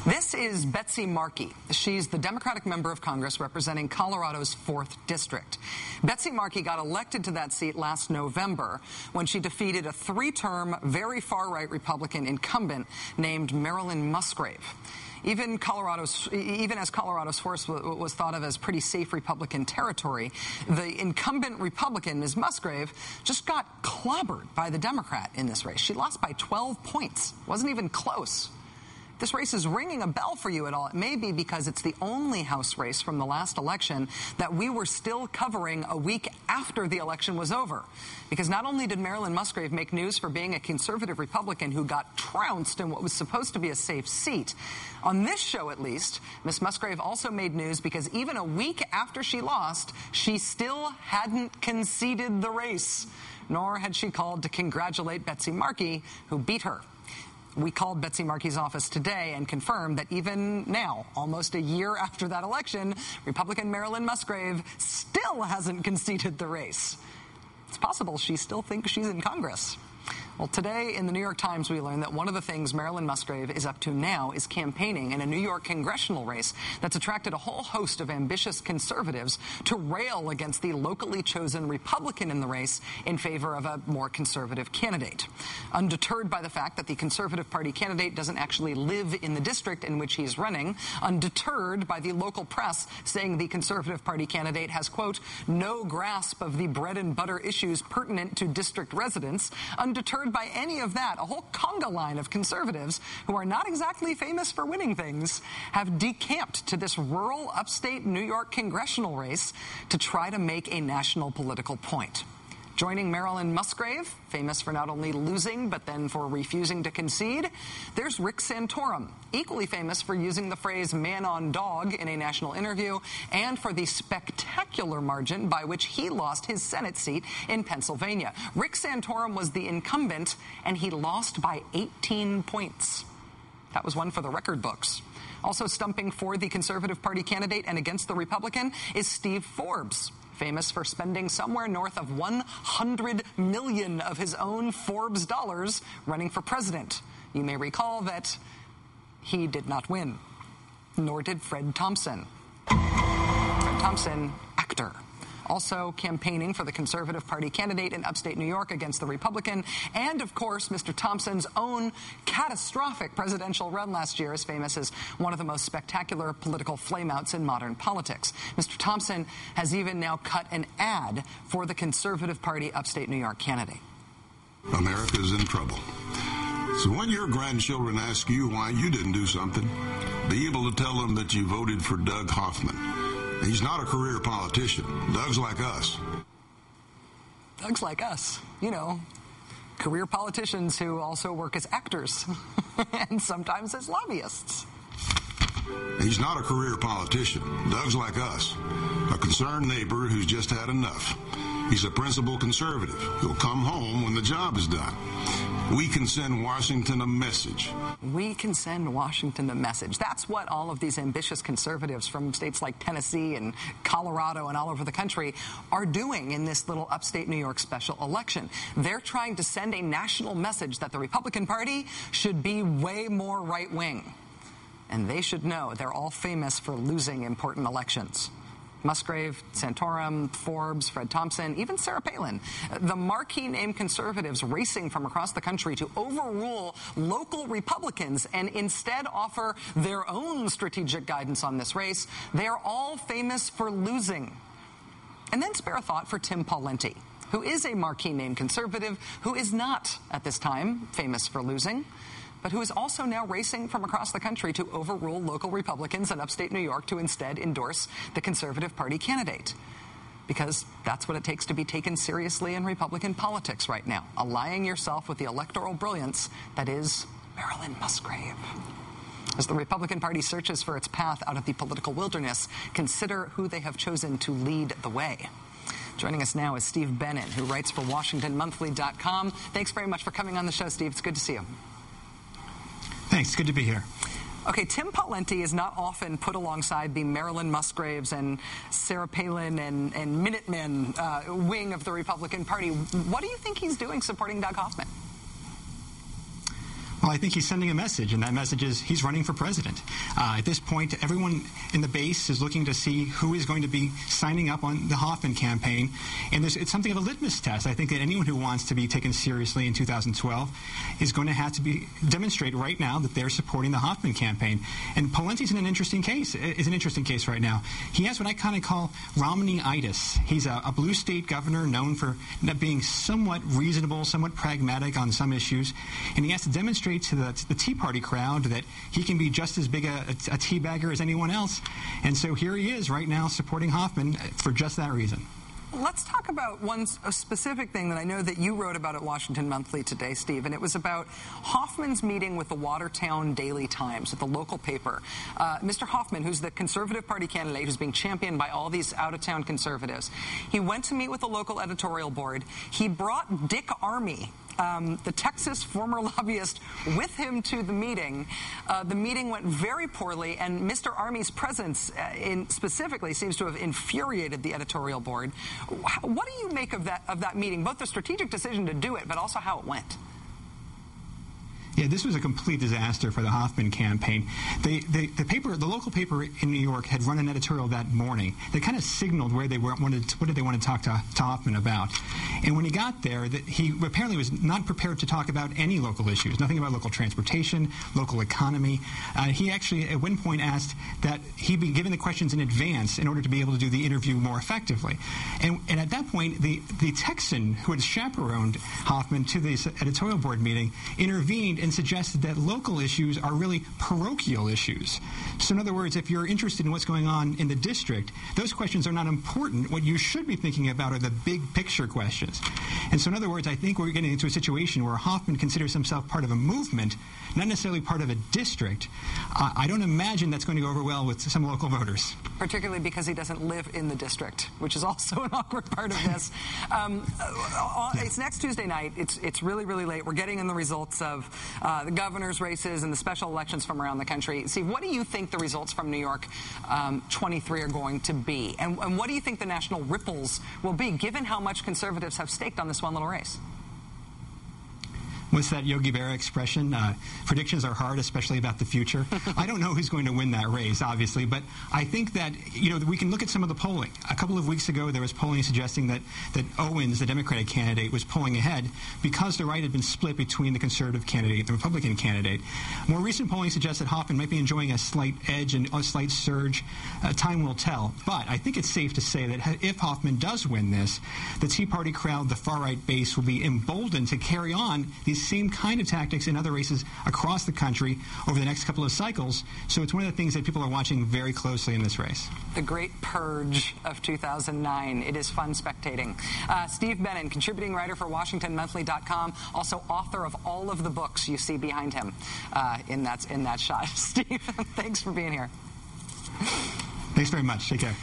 This is Betsy Markey. She's the Democratic member of Congress representing Colorado's 4th District. Betsy Markey got elected to that seat last November when she defeated a 3-term, very far-right Republican incumbent named Marilyn Musgrave. Even as Colorado's 4th was thought of as pretty safe Republican territory, the incumbent Republican, Ms. Musgrave, just got clobbered by the Democrat in this race. She lost by 12 points. Wasn't even close. This race is ringing a bell for you at all. It may be because it's the only House race from the last election that we were still covering a week after the election was over. Because not only did Marilyn Musgrave make news for being a conservative Republican who got trounced in what was supposed to be a safe seat, on this show at least, Ms. Musgrave also made news because even a week after she lost, she still hadn't conceded the race, nor had she called to congratulate Betsy Markey, who beat her. We called Betsy Markey's office today and confirmed that even now, almost a year after that election, Republican Marilyn Musgrave still hasn't conceded the race. It's possible she still thinks she's in Congress. Well, today in the New York Times, we learned that one of the things Marilyn Musgrave is up to now is campaigning in a New York congressional race that's attracted a whole host of ambitious conservatives to rail against the locally chosen Republican in the race in favor of a more conservative candidate. Undeterred by the fact that the Conservative Party candidate doesn't actually live in the district in which he's running, undeterred by the local press saying the Conservative Party candidate has, quote, no grasp of the bread and butter issues pertinent to district residents, undeterred by any of that, a whole conga line of conservatives who are not exactly famous for winning things have decamped to this rural upstate New York congressional race to try to make a national political point. Joining Marilyn Musgrave, famous for not only losing but then for refusing to concede, there's Rick Santorum, equally famous for using the phrase man on dog in a national interview and for the spectacular margin by which he lost his Senate seat in Pennsylvania. Rick Santorum was the incumbent and he lost by 18 points. That was one for the record books. Also stumping for the Conservative Party candidate and against the Republican is Steve Forbes, famous for spending somewhere north of $100 million of his own Forbes dollars running for president. You may recall that he did not win, nor did Fred Thompson. Fred Thompson, actor. Also campaigning for the Conservative Party candidate in upstate New York against the Republican. And, of course, Mr. Thompson's own catastrophic presidential run last year is famous as one of the most spectacular political flameouts in modern politics. Mr. Thompson has even now cut an ad for the Conservative Party upstate New York candidate. America's in trouble. So when your grandchildren ask you why you didn't do something, be able to tell them that you voted for Doug Hoffman. He's not a career politician. Doug's like us. Doug's like us. You know, career politicians who also work as actors and sometimes as lobbyists. He's not a career politician. Doug's like us. A concerned neighbor who's just had enough. He's a principled conservative who'll come home when the job is done. We can send Washington a message. We can send Washington a message. That's what all of these ambitious conservatives from states like Tennessee and Colorado and all over the country are doing in this little upstate New York special election. They're trying to send a national message that the Republican Party should be way more right-wing. And they should know they're all famous for losing important elections. Musgrave, Santorum, Forbes, Fred Thompson, even Sarah Palin. The marquee name conservatives racing from across the country to overrule local Republicans and instead offer their own strategic guidance on this race. They're all famous for losing. And then spare a thought for Tim Pawlenty, who is a marquee name conservative, who is not, at this time, famous for losing, but who is also now racing from across the country to overrule local Republicans in upstate New York to instead endorse the Conservative Party candidate. Because that's what it takes to be taken seriously in Republican politics right now, allying yourself with the electoral brilliance that is Marilyn Musgrave. As the Republican Party searches for its path out of the political wilderness, consider who they have chosen to lead the way. Joining us now is Steve Bennett, who writes for WashingtonMonthly.com. Thanks very much for coming on the show, Steve. It's good to see you. Thanks. Good to be here. Okay, Tim Pawlenty is not often put alongside the Marilyn Musgraves and Sarah Palin and Minutemen wing of the Republican Party. What do you think he's doing supporting Doug Hoffman? Well, I think he's sending a message, and that message is he's running for president. At this point, everyone in the base is looking to see who is going to be signing up on the Hoffman campaign, and it's something of a litmus test. I think that anyone who wants to be taken seriously in 2012 is going to have to demonstrate right now that they're supporting the Hoffman campaign. And Pawlenty's in an interesting case. Is an interesting case right now. He has what I kind of call Romney-itis. He's a blue state governor known for being somewhat reasonable, somewhat pragmatic on some issues, and he has to demonstrate to the Tea Party crowd that he can be just as big a teabagger as anyone else. And so here he is right now supporting Hoffman for just that reason. Let's talk about a specific thing that I know that you wrote about at Washington Monthly today, Steve, and it was about Hoffman's meeting with the Watertown Daily Times, with the local paper. Mr. Hoffman, who's the Conservative Party candidate who's being championed by all these out-of-town conservatives, he went to meet with the local editorial board. He brought Dick Armey, the Texas former lobbyist, with him to the meeting. The meeting went very poorly, and Mr. Armey's presence specifically seems to have infuriated the editorial board. What do you make of that meeting, both the strategic decision to do it, but also how it went? Yeah, this was a complete disaster for the Hoffman campaign. The local paper in New York had run an editorial that morning that kind of signaled what did they want to talk to Hoffman about. And when he got there, he apparently was not prepared to talk about any local issues, nothing about local transportation, local economy. He actually at one point asked that he be given the questions in advance in order to be able to do the interview more effectively. And at that point, the Texan who had chaperoned Hoffman to this editorial board meeting intervened and suggested that local issues are really parochial issues. So in other words, if you're interested in what's going on in the district, those questions are not important. What you should be thinking about are the big picture questions. And so in other words, I think we're getting into a situation where Hoffman considers himself part of a movement, not necessarily part of a district. I don't imagine that's going to go over well with some local voters. Particularly because he doesn't live in the district, which is also an awkward part of this. It's next Tuesday night. It's really, really late. We're getting in the results of the governor's races and the special elections from around the country. Steve, what do you think the results from New York 23 are going to be? And what do you think the national ripples will be, given how much conservatives have staked on this one little race? What's that Yogi Berra expression? Predictions are hard, especially about the future. I don't know who's going to win that race, obviously, but I think that, we can look at some of the polling. A couple of weeks ago, there was polling suggesting that Owens, the Democratic candidate, was pulling ahead because the right had been split between the Conservative candidate and the Republican candidate. More recent polling suggests that Hoffman might be enjoying a slight edge and a slight surge. Time will tell. But I think it's safe to say that if Hoffman does win this, the Tea Party crowd, the far-right base, will be emboldened to carry on these same kind of tactics in other races across the country over the next couple of cycles. So it's one of the things that people are watching very closely in this race. The great purge of 2009. It is fun spectating. Steve Bannon, contributing writer for WashingtonMonthly.com, also author of all of the books you see behind him in that shot. Steve, thanks for being here. Thanks very much. Take care.